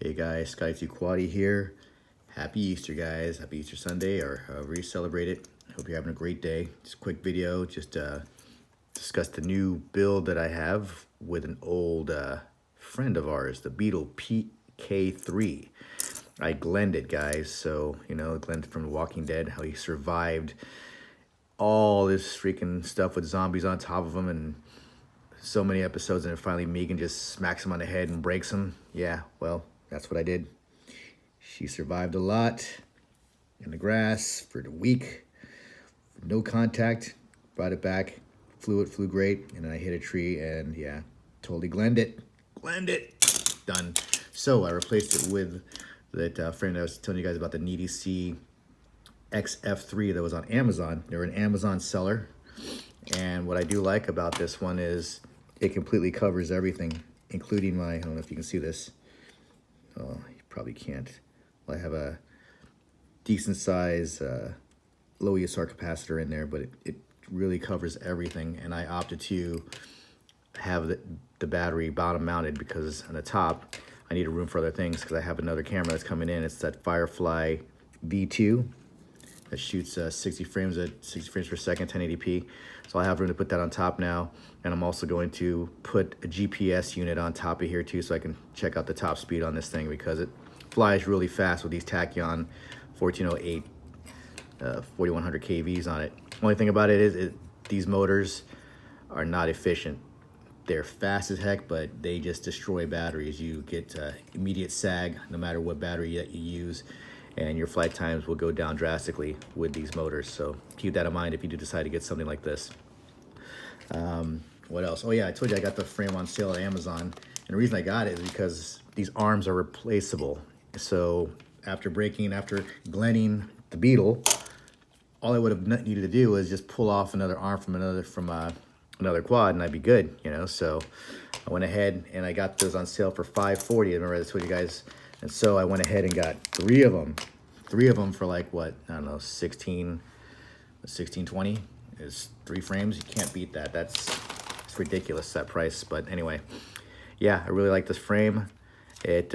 Hey guys, Sky2 Quaddy here. Happy Easter, guys. Happy Easter Sunday, or however you celebrate it. Hope you're having a great day. Just a quick video, just discuss the new build that I have with an old friend of ours, the Beetle PK3. I glenned it, guys. So, you know, glenned from The Walking Dead, how he survived all this freaking stuff with zombies on top of him and so many episodes, and then finally Megan just smacks him on the head and breaks him. Yeah, well, that's what I did. She survived a lot in the grass for the week. No contact. Brought it back. Flew great. And then I hit a tree and yeah, totally glenned it. Glenned it. Done. So I replaced it with that frame that I was telling you guys about, the NIDICi XF3 that was on Amazon. They were an Amazon seller. And what I do like about this one is it completely covers everything, including my, I don't know if you can see this. Oh, you probably can't. Well, I have a decent size low ESR capacitor in there, but it really covers everything. And I opted to have the battery bottom mounted because on the top, I need a room for other things because I have another camera that's coming in. It's that Firefly V02 that shoots 60 frames per second, 1080p. So I have room to put that on top now. And I'm also going to put a GPS unit on top of here too, so I can check out the top speed on this thing, because it flies really fast with these Tachyon 1408 4100 kVs on it. Only thing about it is these motors are not efficient. They're fast as heck, but they just destroy batteries. You get immediate sag no matter what battery that you use, and your flight times will go down drastically with these motors. So keep that in mind if you do decide to get something like this. What else? Oh yeah, I told you I got the frame on sale at Amazon. And the reason I got it is because these arms are replaceable. So after glenning the Beetle, all I would have needed to do was just pull off another arm from another quad and I'd be good, you know. So I went ahead and I got those on sale for $540. I remember I told you guys. And so I went ahead and got three of them for like, what, I don't know, 1620 is 3 frames. You can't beat that. It's ridiculous, that price. But anyway, yeah, I really like this frame. It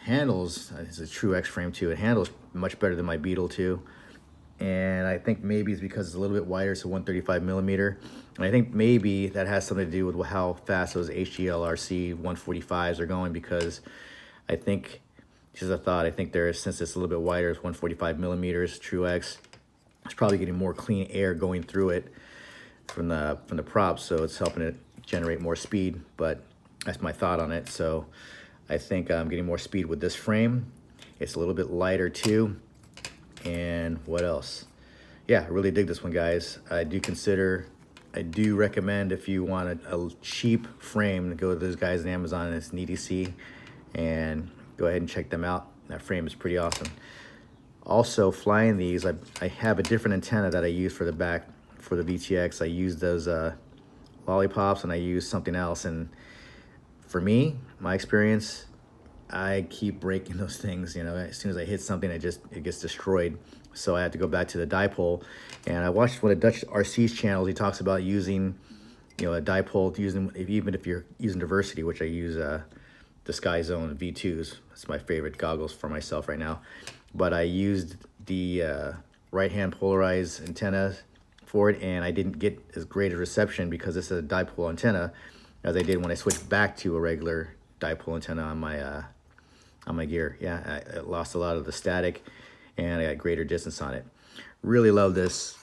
handles, it's a true X frame too. It handles much better than my Beetle too. And I think maybe it's because it's a little bit wider, so 135 millimeter. And I think maybe that has something to do with how fast those HGLRC 145s are going, because I think, just a thought, I think since it's a little bit wider, it's 145 millimeters, true X, it's probably getting more clean air going through it from the props, so it's helping it generate more speed. But that's my thought on it. So I think I'm getting more speed with this frame. It's a little bit lighter too. And what else? Yeah, I really dig this one, guys. I do recommend, if you want a cheap frame, to go to those guys on Amazon. It's NIDICi, and go ahead and check them out. That frame is pretty awesome. Also, flying these, I have a different antenna that I use for the back for the VTX. I use those lollipops, and I use something else. And for me, my experience, I keep breaking those things. You know, as soon as I hit something, it gets destroyed. So I had to go back to the dipole, and I watched one of Dutch RC's channels. He talks about using, you know, a dipole, even if you're using diversity, which I use the Skyzone V02s. That's my favorite goggles for myself right now. But I used the right-hand polarized antenna for it, and I didn't get as great a reception because this is a dipole antenna as I did when I switched back to a regular dipole antenna on my gear. Yeah, I lost a lot of the static, and I got greater distance on it. Really love these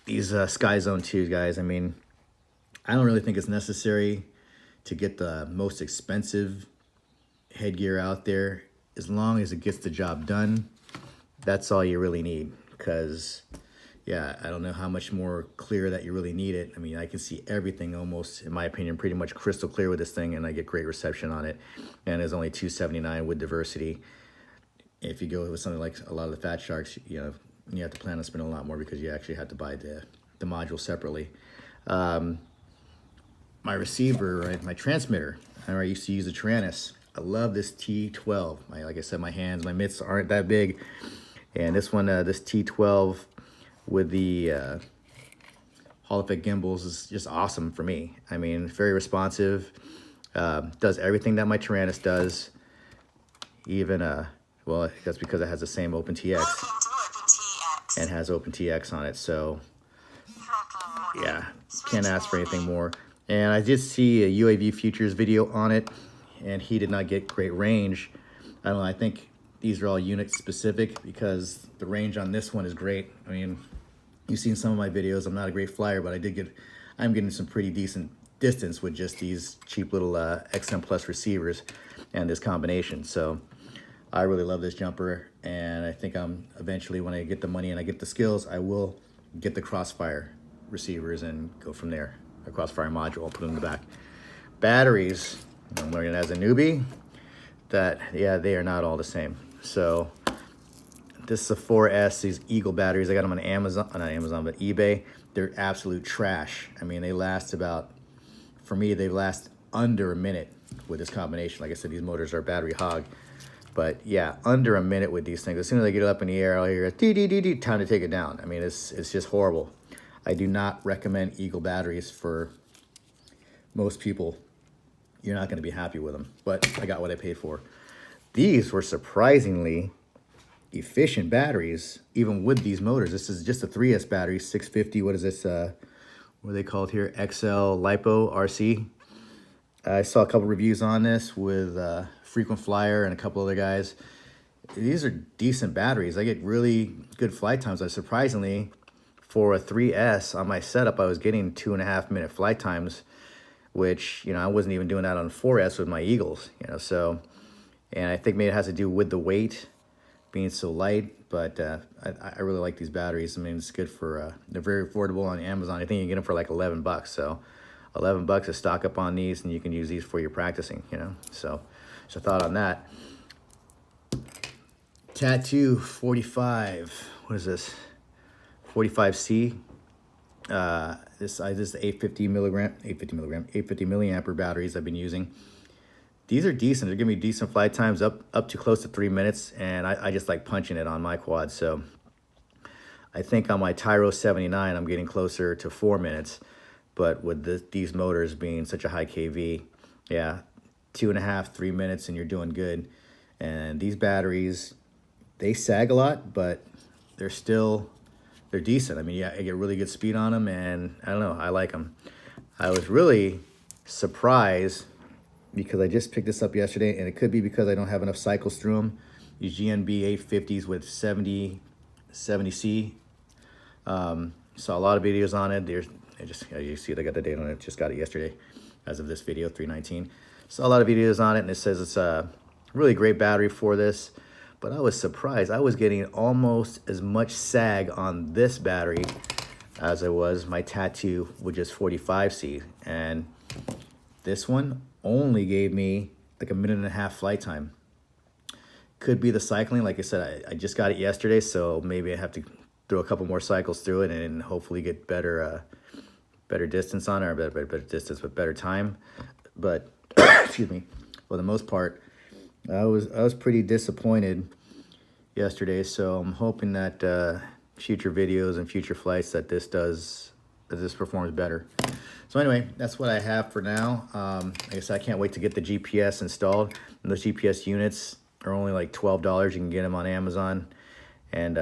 Skyzone 2s, guys. I mean, I don't really think it's necessary to get the most expensive headgear out there. As long as it gets the job done, that's all you really need. Because, yeah, I don't know how much more clear that you really need it. I mean, I can see everything almost, in my opinion, pretty much crystal clear with this thing, and I get great reception on it. And it's only $279 with diversity. If you go with something like a lot of the Fat Sharks, you know, you have to plan on spending a lot more because you actually have to buy the module separately. My receiver, right, my transmitter, I used to use a Taranis. I love this T12. Like I said, my mitts aren't that big. And this one, this T12 with the Hall effect gimbals is just awesome for me. I mean, very responsive. Does everything that my Tyrannus does. Even, well, that's because it has the same OpenTX and has OpenTX on it. So, yeah, can't ask for anything more. And I did see a UAV Futures video on it, and he did not get great range. I don't know, I think these are all unit specific because the range on this one is great. I mean, you've seen some of my videos. I'm not a great flyer, but I'm getting some pretty decent distance with just these cheap little XM Plus receivers and this combination. So I really love this jumper, and I think eventually when I get the money and I get the skills, I will get the Crossfire receivers and go from there. A Crossfire module, I'll put them in the back. Batteries, I'm learning as a newbie that, yeah, they are not all the same. So this is a 4S, these Eagle batteries. I got them on Amazon, not Amazon, but eBay. They're absolute trash. I mean, they last about, for me, they last under a minute with this combination. Like I said, these motors are battery hog. But yeah, under a minute with these things. As soon as I get it up in the air, I'll hear dee dee dee dee, time to take it down. I mean, it's just horrible. I do not recommend Eagle batteries for most people. You're not going to be happy with them. But I got what I paid for. These were surprisingly efficient batteries, even with these motors. This is just a 3S battery, 650. What is this? What are they called here? XL Lipo RC. I saw a couple reviews on this with Frequent Flyer and a couple other guys. These are decent batteries. I get really good flight times. Surprisingly, for a 3S on my setup, I was getting 2.5 minute flight times, which, you know, I wasn't even doing that on 4S with my Eagles, you know. So, and I think maybe it has to do with the weight being so light, but I really like these batteries. I mean, it's good for, they're very affordable on Amazon. I think you can get them for like 11 bucks. So 11 bucks to stock up on these, and you can use these for your practicing, you know. So just a thought on that. Tattoo 45, what is this? 45C. This is the 850 milliampere batteries I've been using. These are decent. They're giving me decent flight times up to close to 3 minutes, and I just like punching it on my quad. So I think on my Tyro 79, I'm getting closer to 4 minutes, but with these motors being such a high KV, yeah, 2.5, 3 minutes, and you're doing good. And these batteries, they sag a lot, but they're decent. I mean, yeah, I get really good speed on them, and I don't know, I like them. I was really surprised because I just picked this up yesterday, and it could be because I don't have enough cycles through them. These GNB 850s with 70C. Saw a lot of videos on it. You see it, I got the date on it. Just got it yesterday as of this video, 3/19. Saw a lot of videos on it, and it says it's a really great battery for this. But I was surprised. I was getting almost as much sag on this battery as I was my Tattoo, which is 45C. And this one only gave me like 1.5 minute flight time. Could be the cycling. Like I said, I just got it yesterday, so maybe I have to throw a couple more cycles through it and hopefully get better distance on it, or better distance with better time. But excuse me, for the most part, I was pretty disappointed yesterday. So I'm hoping that future videos and future flights that this performs better. So anyway, that's what I have for now. I guess I can't wait to get the GPS installed. And those GPS units are only like $12. You can get them on Amazon. And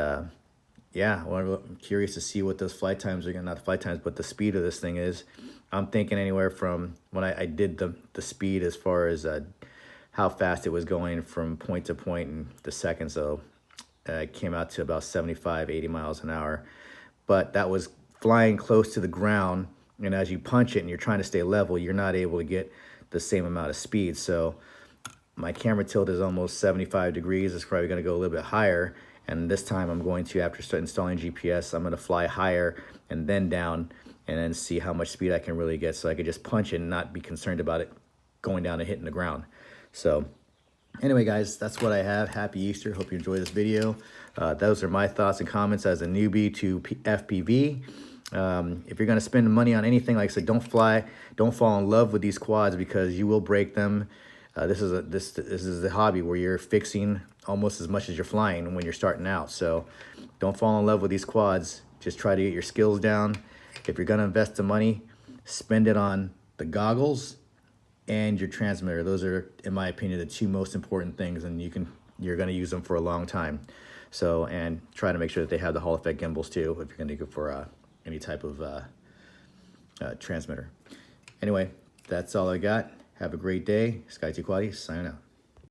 yeah, I'm curious to see what those flight times are. Not the flight times, but the speed of this thing is. I'm thinking anywhere from when I did the speed as far as how fast it was going from point to point in the seconds. So it came out to about 75, 80 miles an hour. But that was flying close to the ground. And as you punch it and you're trying to stay level, you're not able to get the same amount of speed. So my camera tilt is almost 75 degrees. It's probably going to go a little bit higher. And this time I'm going to, after installing GPS, I'm going to fly higher and then down and then see how much speed I can really get, so I could just punch it and not be concerned about it going down and hitting the ground. So anyway, guys, that's what I have. Happy Easter. Hope you enjoyed this video. Those are my thoughts and comments as a newbie to FPV. If you're going to spend money on anything, like I said, don't fall in love with these quads because you will break them. This is a hobby where you're fixing almost as much as you're flying when you're starting out. So don't fall in love with these quads. Just try to get your skills down. If you're going to invest the money, spend it on the goggles and your transmitter. Those are, in my opinion, the two most important things, and you're going to use them for a long time. So, and try to make sure that they have the Hall effect gimbals too if you're going to go for any type of transmitter. Anyway, that's all I got. Have a great day. Sky2Quality, signing out.